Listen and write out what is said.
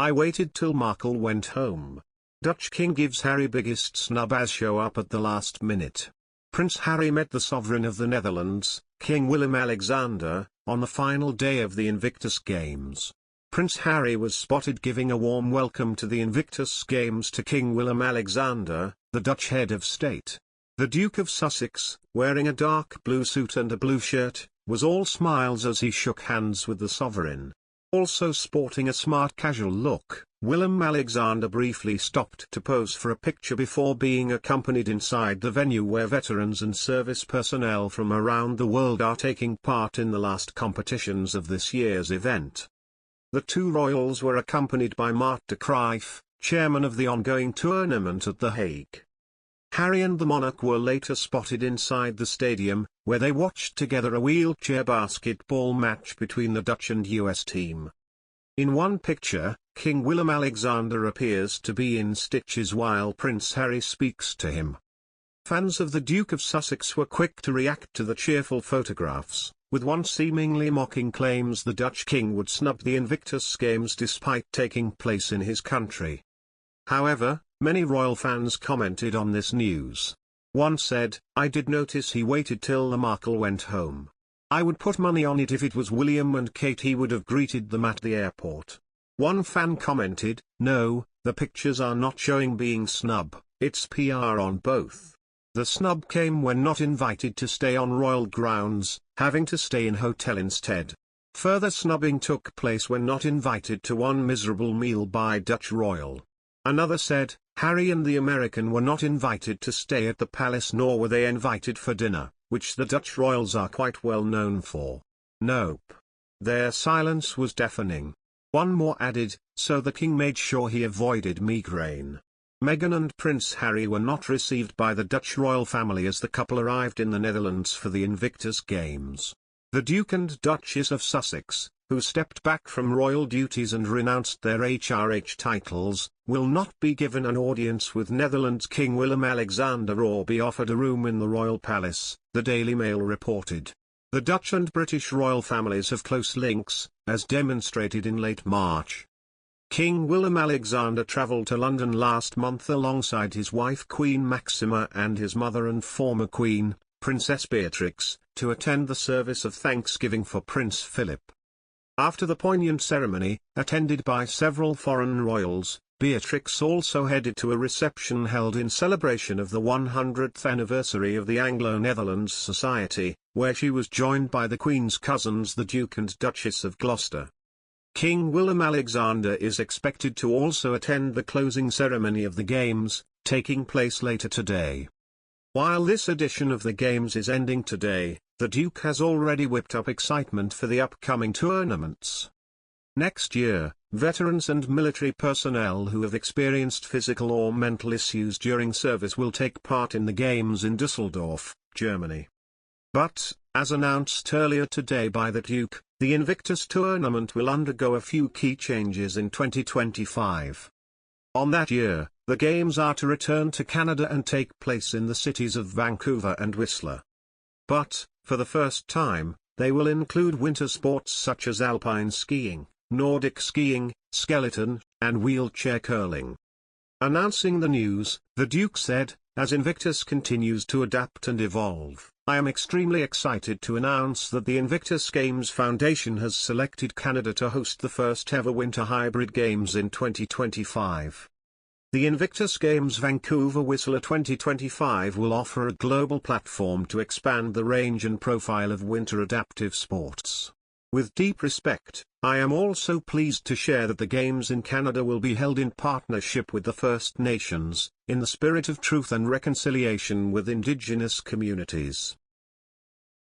I waited till MARKLE went home. Dutch king gives Harry biggest snub as show up at the last minute. Prince Harry met the sovereign of the Netherlands, King Willem-Alexander, on the final day of the Invictus Games. Prince Harry was spotted giving a warm welcome to the Invictus Games to King Willem-Alexander, the Dutch head of state. The Duke of Sussex, wearing a dark blue suit and a blue shirt, was all smiles as he shook hands with the sovereign. Also sporting a smart casual look, Willem-Alexander briefly stopped to pose for a picture before being accompanied inside the venue where veterans and service personnel from around the world are taking part in the last competitions of this year's event. The two royals were accompanied by Mark de Cruijff, chairman of the ongoing tournament at The Hague. Harry and the monarch were later spotted inside the stadium, where they watched together a wheelchair basketball match between the Dutch and US team. In one picture, King Willem-Alexander appears to be in stitches while Prince Harry speaks to him. Fans of the Duke of Sussex were quick to react to the cheerful photographs, with one seemingly mocking claims the Dutch king would snub the Invictus Games despite taking place in his country. However, many royal fans commented on this news. One said, "I did notice he waited till the MARKLE went home. I would put money on it if it was William and Kate he would have greeted them at the airport." One fan commented, "No, the pictures are not showing being snub, it's PR on both. The snub came when not invited to stay on royal grounds, having to stay in hotel instead. Further snubbing took place when not invited to one miserable meal by Dutch royal." Another said, "Harry and the American were not invited to stay at the palace nor were they invited for dinner, which the Dutch royals are quite well known for. Nope. Their silence was deafening." One more added, "So the king made sure he avoided migraine." Meghan and Prince Harry were not received by the Dutch royal family as the couple arrived in the Netherlands for the Invictus Games. The Duke and Duchess of Sussex, who stepped back from royal duties and renounced their HRH titles, will not be given an audience with Netherlands King Willem-Alexander or be offered a room in the royal palace, the Daily Mail reported. The Dutch and British royal families have close links, as demonstrated in late March. King Willem-Alexander travelled to London last month alongside his wife Queen Maxima and his mother and former queen, Princess Beatrix, to attend the service of thanksgiving for Prince Philip. After the poignant ceremony, attended by several foreign royals, Beatrix also headed to a reception held in celebration of the 100th anniversary of the Anglo-Netherlands Society, where she was joined by the Queen's cousins the Duke and Duchess of Gloucester. King Willem-Alexander is expected to also attend the closing ceremony of the Games, taking place later today. While this edition of the Games is ending today, the Duke has already whipped up excitement for the upcoming tournaments. Next year, veterans and military personnel who have experienced physical or mental issues during service will take part in the Games in Düsseldorf, Germany. But, as announced earlier today by the Duke, the Invictus tournament will undergo a few key changes in 2025. On that year, the Games are to return to Canada and take place in the cities of Vancouver and Whistler. But, for the first time, they will include winter sports such as alpine skiing, Nordic skiing, skeleton, and wheelchair curling. Announcing the news, the Duke said, "As Invictus continues to adapt and evolve, I am extremely excited to announce that the Invictus Games Foundation has selected Canada to host the first ever Winter Hybrid Games in 2025. The Invictus Games Vancouver Whistler 2025 will offer a global platform to expand the range and profile of winter adaptive sports. With deep respect, I am also pleased to share that the Games in Canada will be held in partnership with the First Nations, in the spirit of truth and reconciliation with Indigenous communities.